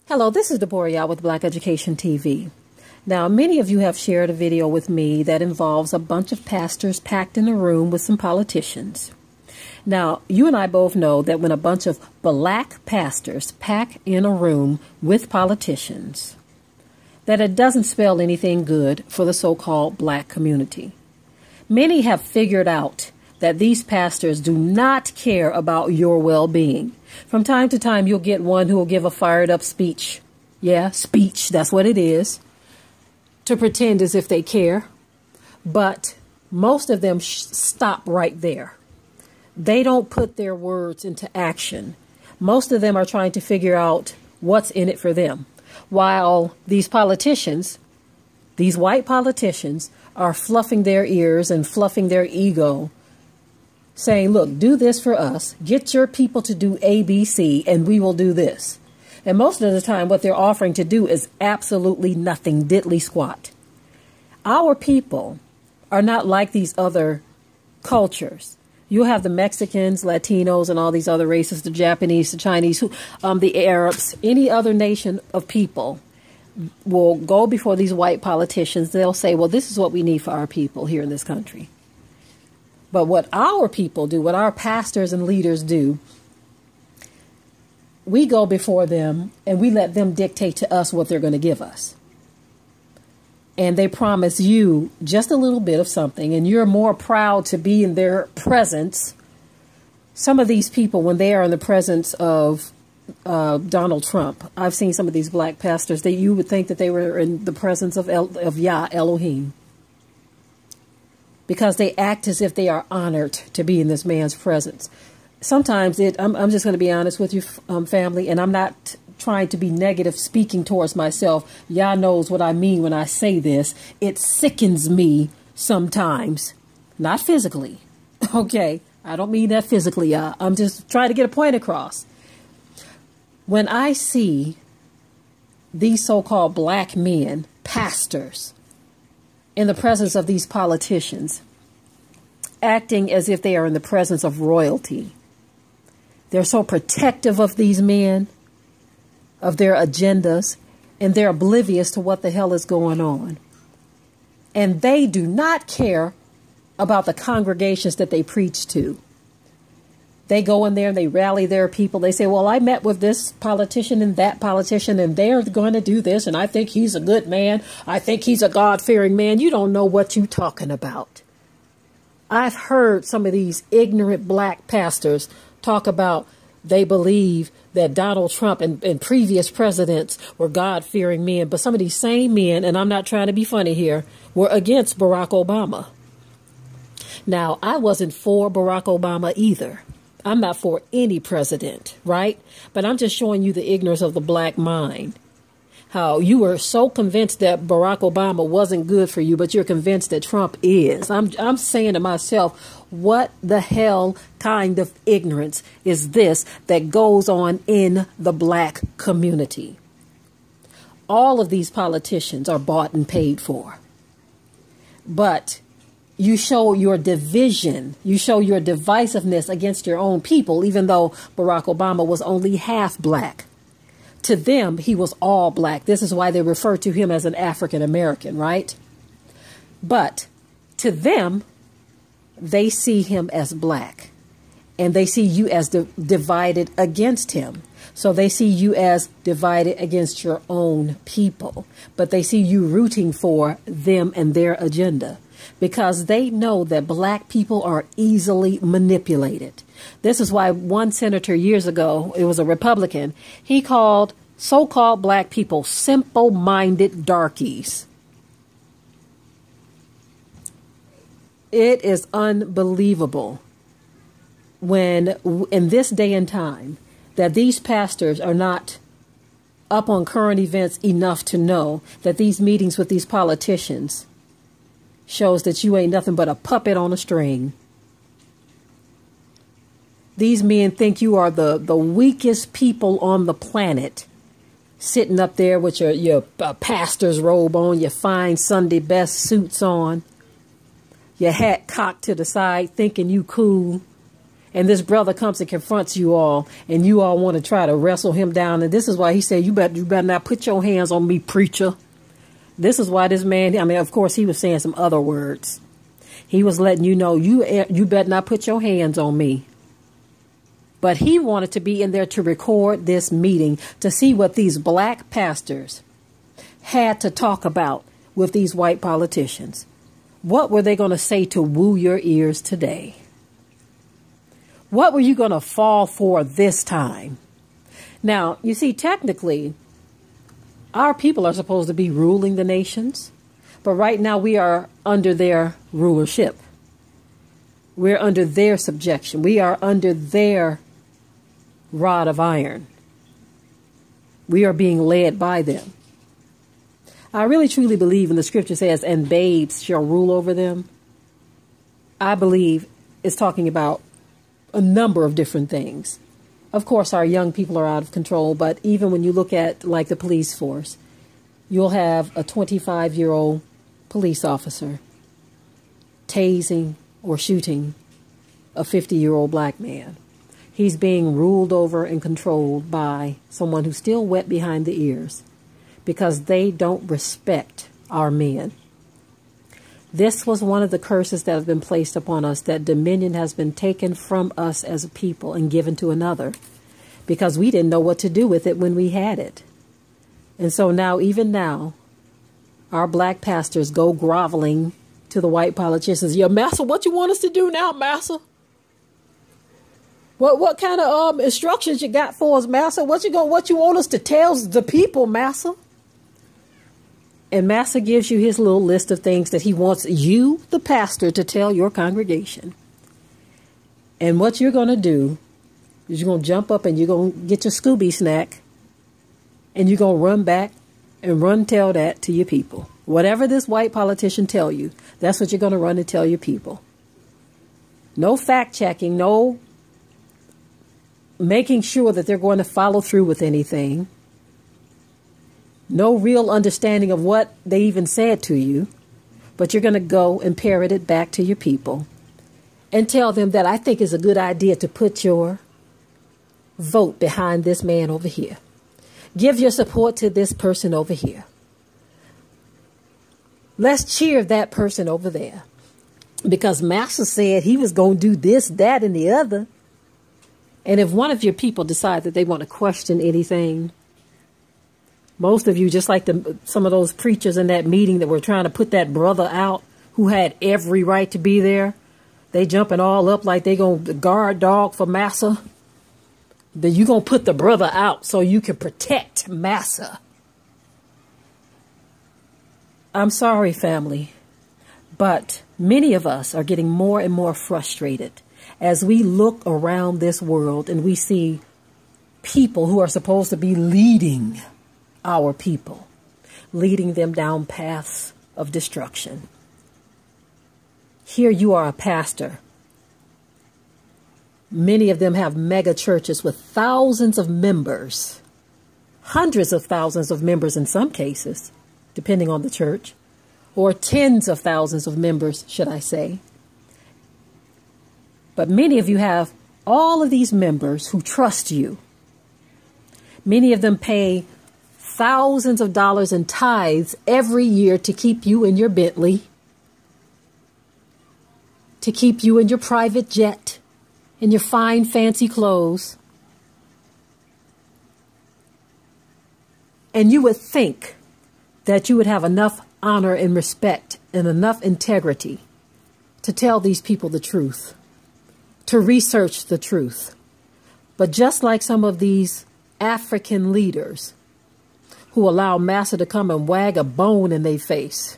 Hello, this is Deborah with Black Education TV. Now, many of you have shared a video with me that involves a bunch of pastors packed in a room with some politicians. Now, you and I both know that when a bunch of black pastors pack in a room with politicians, that it doesn't spell anything good for the so-called black community. Many have figured out that these pastors do not care about your well-being. From time to time, you'll get one who will give a fired-up speech. Yeah, speech, that's what it is, to pretend as if they care. But most of them stop right there. They don't put their words into action. Most of them are trying to figure out what's in it for them. While these politicians, these white politicians, are fluffing their ears and fluffing their ego, saying, look, do this for us, get your people to do A, B, C, and we will do this. And most of the time, what they're offering to do is absolutely nothing, diddly squat. Our people are not like these other cultures. You have the Mexicans, Latinos, and all these other races, the Japanese, the Chinese, the Arabs, any other nation of people will go before these white politicians. They'll say, well, this is what we need for our people here in this country. But what our people do, what our pastors and leaders do, we go before them and we let them dictate to us what they're going to give us. And they promise you just a little bit of something, and you're more proud to be in their presence. Some of these people, when they are in the presence of Donald Trump, I've seen some of these black pastors, that you would think that they were in the presence of Yah, Elohim. Because they act as if they are honored to be in this man's presence. Sometimes I'm just going to be honest with you, family, and I'm not trying to be negative speaking towards myself. Yah knows what I mean when I say this. It sickens me sometimes. Not physically. Okay? I don't mean that physically, Yah. I'm just trying to get a point across. When I see these so-called black men, pastors, in the presence of these politicians, acting as if they are in the presence of royalty. They're so protective of these men, of their agendas, and they're oblivious to what the hell is going on. And they do not care about the congregations that they preach to. They go in there and they rally their people. They say, well, I met with this politician and that politician, and they're going to do this, and I think he's a good man. I think he's a God-fearing man. You don't know what you're talking about. I've heard some of these ignorant black pastors talk about they believe that Donald Trump and previous presidents were God-fearing men. But some of these same men, and I'm not trying to be funny here, were against Barack Obama. Now, I wasn't for Barack Obama either. I'm not for any president, right? But I'm just showing you the ignorance of the black mind. How you were so convinced that Barack Obama wasn't good for you, but you're convinced that Trump is. I'm saying to myself, what the hell kind of ignorance is this that goes on in the black community? All of these politicians are bought and paid for. But you show your division, you show your divisiveness against your own people, even though Barack Obama was only half black. To them, he was all black. This is why they refer to him as an African American, right? But to them, they see him as black, and they see you as divided against him. So they see you as divided against your own people, but they see you rooting for them and their agenda, because they know that black people are easily manipulated. This is why one senator years ago, it was a Republican, he called so-called black people simple-minded darkies. It is unbelievable when, in this day and time, that these pastors are not up on current events enough to know that these meetings with these politicians shows that you ain't nothing but a puppet on a string. These men think you are the weakest people on the planet, sitting up there with your pastor's robe on, your fine Sunday best suits on, your hat cocked to the side, thinking you cool. And this brother comes and confronts you all, and you all want to try to wrestle him down. And this is why he said, you better not put your hands on me, preacher. This is why this man, I mean, of course, he was saying some other words. He was letting you know, you better not put your hands on me. But he wanted to be in there to record this meeting to see what these black pastors had to talk about with these white politicians. What were they going to say to woo your ears today? What were you going to fall for this time? Now, you see, technically, our people are supposed to be ruling the nations. But right now we are under their rulership. We're under their subjection. We are under their rod of iron. We are being led by them. I really truly believe when the scripture says, and babes shall rule over them. I believe it's talking about a number of different things. Of course, our young people are out of control, but even when you look at like the police force, you'll have a 25-year-old police officer tasing or shooting a 50-year-old black man. He's being ruled over and controlled by someone who's still wet behind the ears because they don't respect our men. This was one of the curses that have been placed upon us, that dominion has been taken from us as a people and given to another because we didn't know what to do with it when we had it. And so now, even now, our black pastors go groveling to the white politicians. Yeah, massa, what you want us to do now, massa? What kind of instructions you got for us, massa? What you want us to tell the people, massa? And massa gives you his little list of things that he wants you, the pastor, to tell your congregation. And what you're going to do is you're going to jump up and you're going to get your Scooby snack and you're going to run back and run tell that to your people. Whatever this white politician tell you, that's what you're going to run and tell your people. No fact checking, no making sure that they're going to follow through with anything. No real understanding of what they even said to you. But you're going to go and parrot it back to your people and tell them that I think it's a good idea to put your vote behind this man over here. Give your support to this person over here. Let's cheer that person over there. Because Master said he was going to do this, that, and the other. And if one of your people decide that they want to question anything, most of you, just like some of those preachers in that meeting that were trying to put that brother out who had every right to be there, they jumping all up like they going to guard dog for Massa. Then you going to put the brother out so you can protect Massa. I'm sorry, family, but many of us are getting more and more frustrated as we look around this world and we see people who are supposed to be leading our people, leading them down paths of destruction. Here you are a pastor. Many of them have mega churches with thousands of members, hundreds of thousands of members in some cases, depending on the church, or tens of thousands of members, should I say. But many of you have all of these members who trust you. Many of them pay thousands of dollars in tithes every year to keep you in your Bentley, to keep you in your private jet, in your fine, fancy clothes. And you would think that you would have enough honor and respect and enough integrity to tell these people the truth, to research the truth. But just like some of these African leaders who allow Massa to come and wag a bone in their face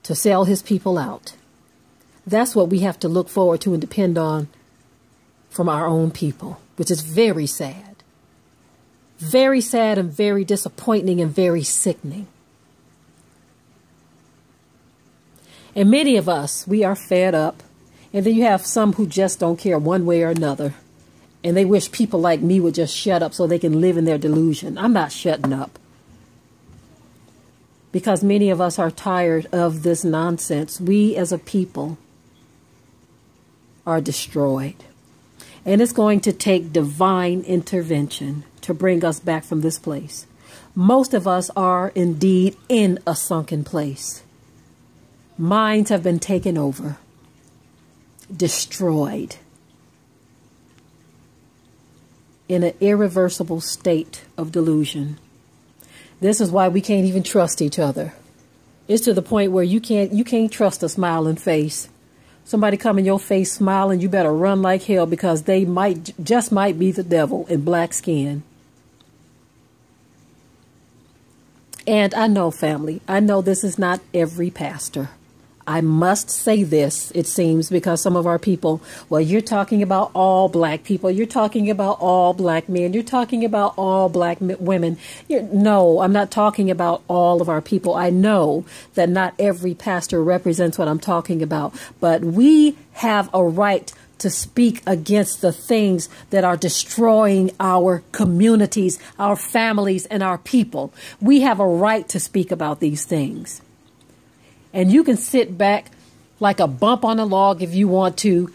to sell his people out, that's what we have to look forward to and depend on from our own people, which is very sad. Very sad and very disappointing and very sickening. And many of us, we are fed up. And then you have some who just don't care one way or another. And they wish people like me would just shut up so they can live in their delusion. I'm not shutting up. Because many of us are tired of this nonsense. We as a people are destroyed. And it's going to take divine intervention to bring us back from this place. Most of us are indeed in a sunken place. Minds have been taken over, destroyed, in an irreversible state of delusion. This is why we can't even trust each other. It's to the point where you can't trust a smiling face. Somebody come in your face smiling, you better run like hell, because they just might be the devil in black skin. And I know, family, I know this is not every pastor. I must say this, it seems, because some of our people, well, you're talking about all black people. You're talking about all black men. You're talking about all black women. No, I'm not talking about all of our people. I know that not every pastor represents what I'm talking about, but we have a right to speak against the things that are destroying our communities, our families, and our people. We have a right to speak about these things. And you can sit back like a bump on a log if you want to,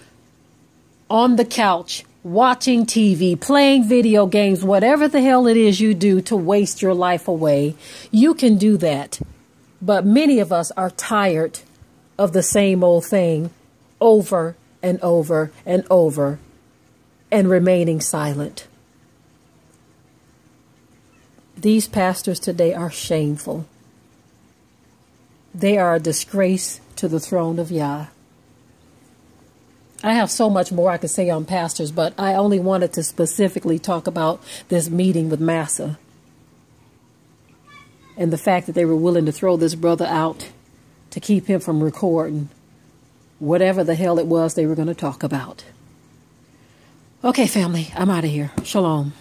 on the couch, watching TV, playing video games, whatever the hell it is you do to waste your life away. You can do that. But many of us are tired of the same old thing over and over and over and remaining silent. These pastors today are shameful. They are a disgrace to the throne of Yah. I have so much more I could say on pastors, but I only wanted to specifically talk about this meeting with Massa and the fact that they were willing to throw this brother out to keep him from recording whatever the hell it was they were going to talk about. Okay, family, I'm out of here. Shalom.